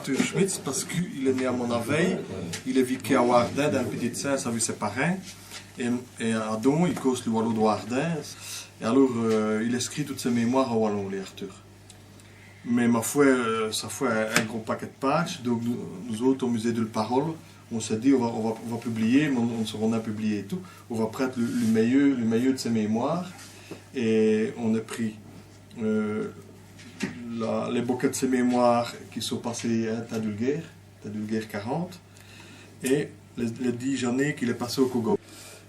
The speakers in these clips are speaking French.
Arthur Schmitz, parce qu'il est né à Monaveil, il est vécu à Wardin, d'un petit saint, ça a vu ses parents, et à Don, il cause le wallon de Wardin, et alors il écrit toutes ses mémoires en wallon, les Arthur. Mais ma foi, ça fait un gros paquet de pages, donc nous autres, au musée de la Parole, on s'est dit, on va publier, mais on a publié et tout, on va prendre le meilleur de ses mémoires, et on a pris les bouquets de ses mémoires qui sont passés à Tadulguer 40, et les 10 années qu'il est passé au Congo.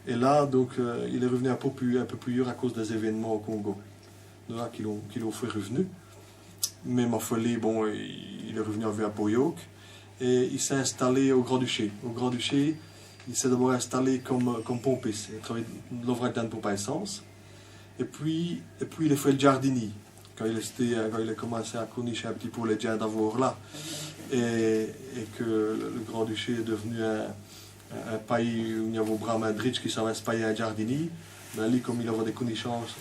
Et là, donc, il est revenu un peu plus dur à cause des événements au Congo. Là, qui l'ont fait revenir. Mais ma folie, bon, il est revenu à Poyok, et il s'est installé au Grand-Duché. Au Grand-Duché, il s'est d'abord installé comme pompiste. Il travaillait dans l'ouvrage d'un pompe à essence. Et puis il a fait le jardinier. Quand il a commencé à connaître un petit peu les gens d'avoir là, et que le Grand-Duché est devenu un pays où il y avait vraiment riche qui savait se payer un jardinier, ben lui, comme il avait des connaissances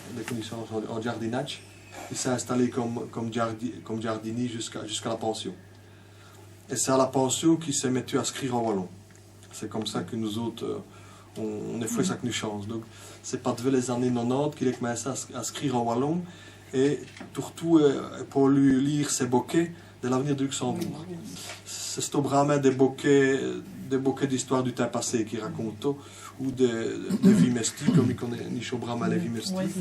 en jardinage, il s'est installé comme jardinier jusqu'à la pension. Et c'est à la pension qu'il s'est mis à écrire en wallon. C'est comme ça que nous autres, on a fait ça que nous change. Donc, c'est pas depuis les années 90 qu'il a commencé à écrire en wallon, et surtout pour lui lire ses bouquets de l'avenir du Luxembourg. C'est vraiment des bouquets d'histoire du temps passé qui racontent, ou de vie mystique, comme il connaît Nicho Brahma, les vies mystiques.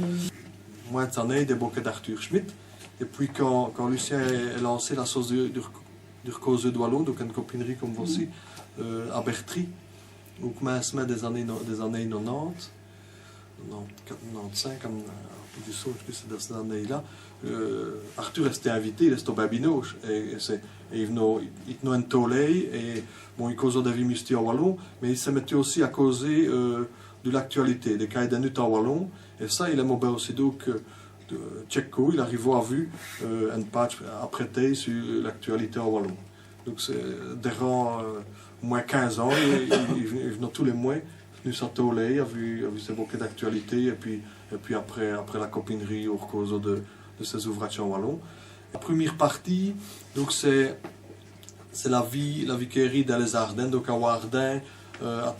Moi, cette année, des bouquets d'Arthur Schmitt. Et puis, quand Lucien a lancé la sauce du Cause de Wallon, donc une copinerie comme voici, à Bertry, au commencement des années 90, 95, comme du saut que c'est dans cette année-là, Arthur restait invité, il restait au Babinoche, et il venait un tollé, et bon, il causait des vies mystiques en wallon, mais il se mettait aussi à causer de l'actualité, des cahiers d'années en wallon, et ça, il aimait bien aussi, donc, Tchèque, il arrivait à vu une page à prêter sur l'actualité en wallon. Donc, durant moins 15 ans, il venait tous les mois, venu s'attoler, a vu ses bouquets d'actualité, et puis après la copinerie au cause de ses ouvrages en wallon. La première partie, donc c'est la vicairie dans les Ardennes, donc à Wardin, à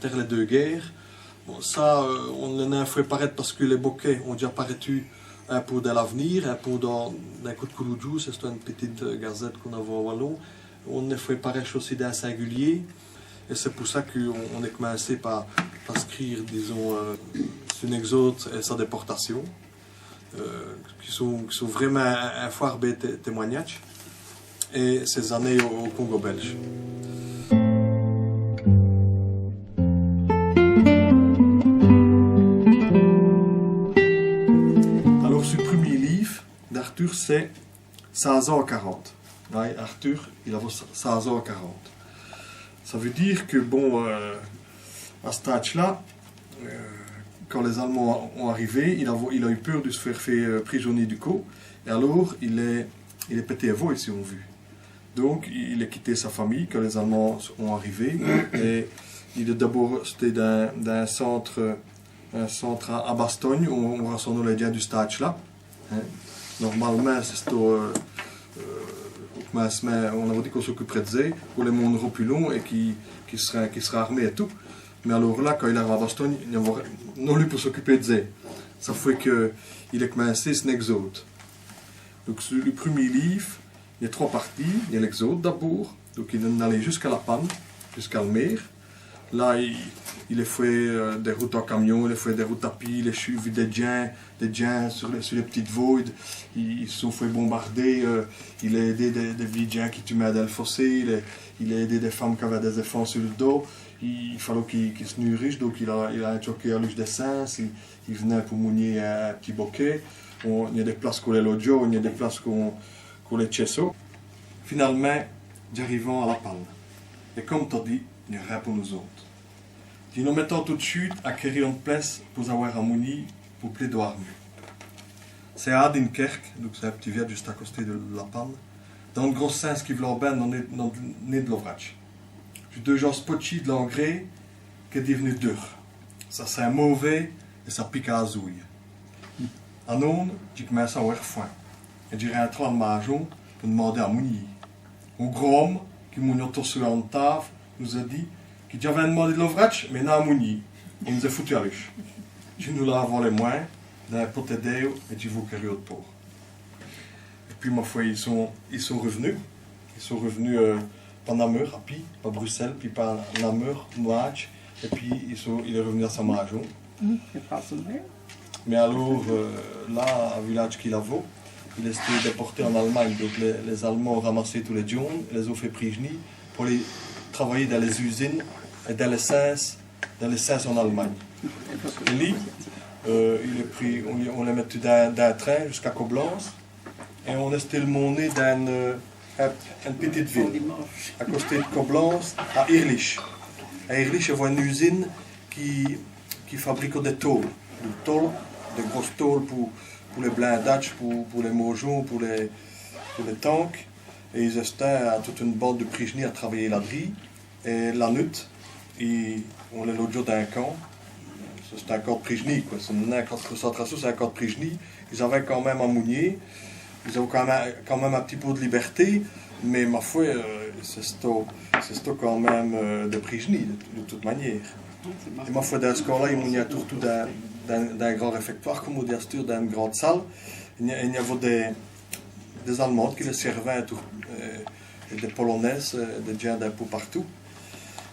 terre les deux guerres. Bon, ça, on en a fait paraître parce que les bouquets ont déjà paru un peu dans l'avenir, un peu dans un coup de Kouloudjou, c'est une petite gazette qu'on avait en wallon. On a fait paraître aussi d'un singulier. Et c'est pour ça qu'on a commencé par écrire, disons, son exode et sa déportation, qui sont vraiment un fort beau témoignage, et ces années au Congo belge. Alors, ce premier livre d'Arthur, c'est 16 ans à 40. Ouais, Arthur, il avait 16 ans à 40. Ça veut dire que, bon, à cet âge-là, quand les Allemands ont arrivé, il a eu peur de se faire prisonnier du coup, et alors il est pété à voix, si on veut. Donc, il a quitté sa famille quand les Allemands ont arrivé, et il est d'abord, c'était d'un centre à Bastogne, où on rassemble les gens du stage-là. Hein. Normalement, c'est on avait dit qu'on s'occuperait de ça, pour les mondes plus longs et qui seraient armés et tout. Mais alors là, quand il arrive à Bastogne, il n'y avait non lui pour s'occuper de ça. Ça fait qu'il a commencé son exode. Donc, le premier livre, il y a 3 parties. Il y a l'exode d'abord, donc il est allé jusqu'à la Panne, jusqu'à le mer. Là, il a fait des routes en camion, il a fait des routes à pied, il a vu des gens sur les petites voies, ils se sont fait bombarder, il a aidé des vieux gens qui tuaient dans le fossé, il a aidé des femmes qui avaient des enfants sur le dos, il fallait qu'ils se nourrissent, donc il a choqué à l'âge des sens, il venait pour mounier un petit bouquet, il y a des places qu'on les lodio, il y a des places qu'on les chesso. Finalement, j'arrivons à la Panne. Et comme tu as dit, il n'y a rien pour nous autres. Nous mettons tout de suite à acquérir une place pour avoir un mouni pour plaidoyer. C'est à Adinkerk, donc c'est un petit village juste à côté de la Panne, dans le gros sens qui veut bien dans le de l'ouvrage. J'ai 2 gens spotchis de l'engrais qui est devenu dur. Ça c'est mauvais et ça pique à la zouille. En onde, j'ai commencé à avoir faim. Et j'ai rentré en maison pour demander à mouni. un gros homme qui nous a tous sur un taf, nous a dit qu'il y avait un demandé de l'ouvrage, mais n'a mouni. Il nous a foutu à riche. Tu nous l'as volé moins, d'un poté d'eau, et tu vous carré au port. Et puis, ma foi, ils sont revenus. Ils sont revenus par Namur, à Pi, par Bruxelles, puis par Namur, Moach, et puis il est revenu à Samajon. Mais alors, là, à village Kilavo, il était déporté en Allemagne. Donc les Allemands ont ramassé tous les jeunes, les ont fait prisonniers pour les travailler dans les usines et dans les sens en Allemagne. Et lui, il est pris, on les met d'un train jusqu'à Koblenz et on est emmené dans une petite ville, à côté de Koblenz, à Irlich. À Irlich, il y a une usine qui fabrique des tôles. Des grosses tôles pour les blindages, pour les mojons, pour les tanks. Et ils étaient à toute une bande de prisonniers à travailler la nuit. Et la nuit, on les logeait dans un camp. C'était un camp de prisonniers, quoi. C'est un camp de concentration, c'est un camp de prisonniers. Ils avaient quand même à mounier. Ils avaient quand même un petit peu de liberté. Mais ma foi, c'était quand même des prisonniers, de toute manière. Et ma foi, dans ce camp-là, ils mouniaient surtout d'un grand réfectoire, comme on dit, d'une grande salle. Il y avait des Allemandes qui les servaient, des Polonaises, des gens d'un peu partout.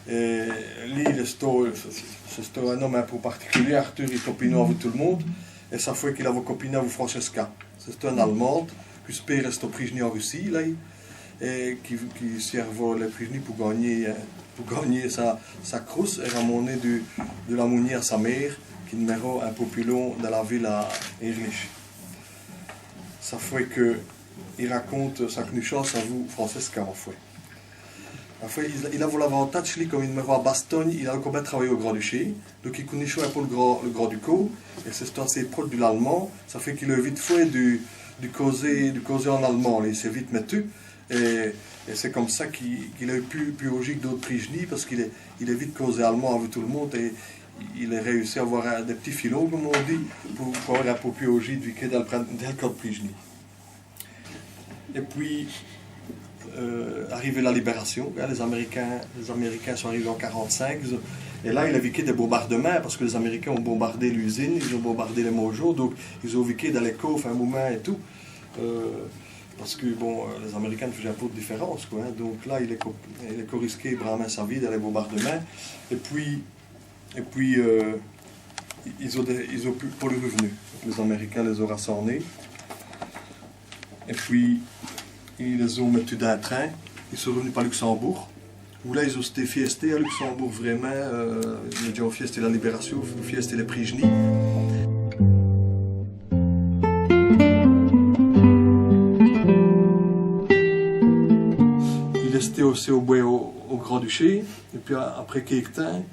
Et lui, c'était un homme un peu particulier. Arthur, il copinait avec tout le monde. Et ça fait qu'il avait copiné avec Francesca. C'était un Allemand qui se restait prisonnier en Russie, là, et qui servait les prisonniers pour gagner sa croûte et ramener de la mounière à sa mère, qui numéro un peu plus long de la ville à Irlich. Ça fait qu'il raconte sa chance à vous, Francesca, en fait. Il a l'avantage, comme il numéro à Bastogne, il a quand même travaillé au Grand-Duché, donc il connaissait un peu le Grand-Ducau, et c'est assez proche de l'allemand, ça fait qu'il a vite fait du causer en allemand, il s'est vite mettu, et c'est comme ça qu'il a eu plus logique d'autres prisonniers, parce qu'il est vite causé allemand avec tout le monde, et il a réussi à avoir des petits filons, comme on dit, pour avoir un peu plus logique du quai dans le camp de prisonniers. Et puis, arrivé la libération, les Américains sont arrivés en 1945, et là il a vécu des bombardements, parce que les Américains ont bombardé l'usine, ils ont bombardé les mojos, donc ils ont vécu dans les coffres un moment et tout, parce que bon, les Américains faisaient un peu de différence, quoi, hein, donc là il est risqué vraiment sa vie dans les bombardements, et puis ils ont pu pour le revenu, les Américains les ont rassemblés, et puis ils les ont mis dans un train, ils sont revenus par Luxembourg, où là ils ont été fiestés à Luxembourg, vraiment, ils ont fiesté la libération, fiesté les prisonniers. Il restait aussi au Grand-Duché, et puis après quelques temps,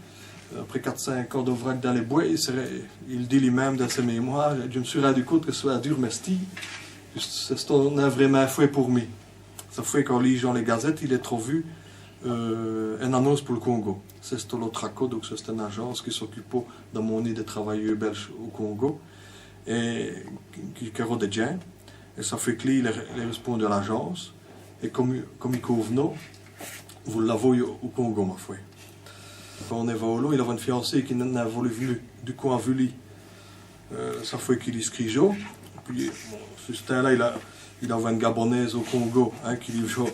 après 4-5 ans d'ouvrage dans les bois, il dit lui-même dans ses mémoires, je me suis rendu compte que ce soit dur mesti, c'est vraiment fait pour moi. Ça fait qu'en lisant les gazettes, il est trop vu une annonce pour le Congo. C'est l'Otraco, donc c'est une agence qui s'occupe de monnaie des travailleurs belges au Congo et qui a des gens. Et ça fait que lui, il répond à l'agence. Et comme il convenait, vous l'avez au Congo, ma foi. Quand on est venu, il avait une fiancée qui n'a voulu venir. Du coup, on a vu lui. Ça fait qu'il est scrijo. Puis, bon, ce temps-là, il avait une Gabonaise au Congo, hein, qui livre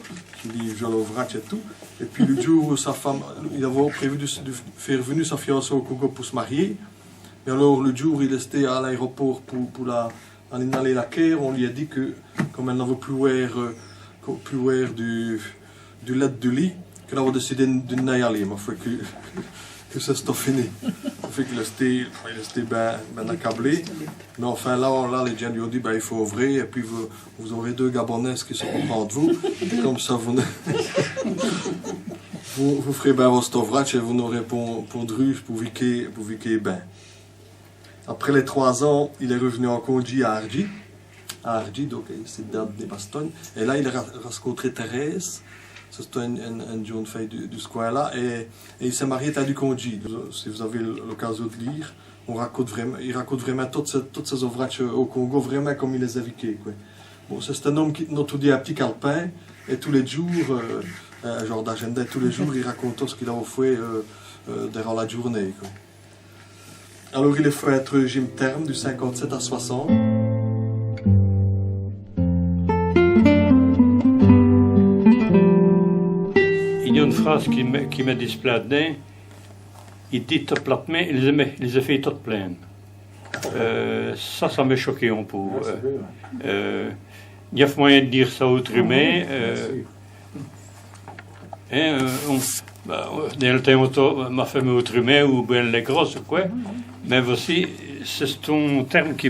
l'ouvrage et tout. Et puis le jour où sa femme, il avait prévu de faire venir sa fiancée au Congo pour se marier. Et alors le jour où il était à l'aéroport pour aller la quai, on lui a dit que comme elle n'avait plus ouvert du lait de lit, qu'elle avait décidé de n'y aller. Mais fait que ça s'est fini. Ça fait qu'il était bien accablé. Mais enfin là les gens lui ont dit il faut ouvrir et puis vous aurez 2 Gabonaises qui sont contents de vous. Comme ça vous ferez bien votre ouvrage et vous n'aurez pas de ruche pour vivre bien. Après les 3 ans, il est revenu en congé à Argy, donc c'est dans des Bastogne. Et là il a rencontré Thérèse. C'est une jeune fille du square là, et il s'est marié à du congé. Si vous avez l'occasion de lire, il raconte vraiment toutes ses ouvrages au Congo, vraiment comme il les a vécues. Bon, c'est un homme qui nous dit un petit calepin, Et tous les jours, un genre d'agenda, tous les jours, il raconte ce qu'il a fait durant la journée, quoi. Alors il a fait un régime terme du 57 à 60. Il y a une phrase qui me dit là-dedans. Il dit tout platement, ils ont fait tout plein. Ça m'a choqué un peu. Il y a moyen de dire ça autrement. Dans le temps, ma femme autrement ou bien les grosses, quoi. Mais aussi, c'est un terme qui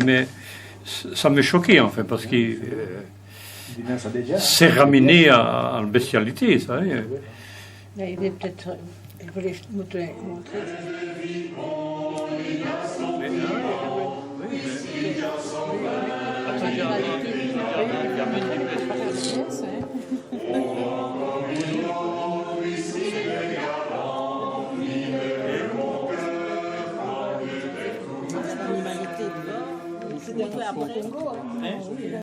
ça m'a choqué, en fait, parce que c'est ramené à la bestialité, ça. Il est peut-être. Il voulait montrer. L'animalité, c'est après.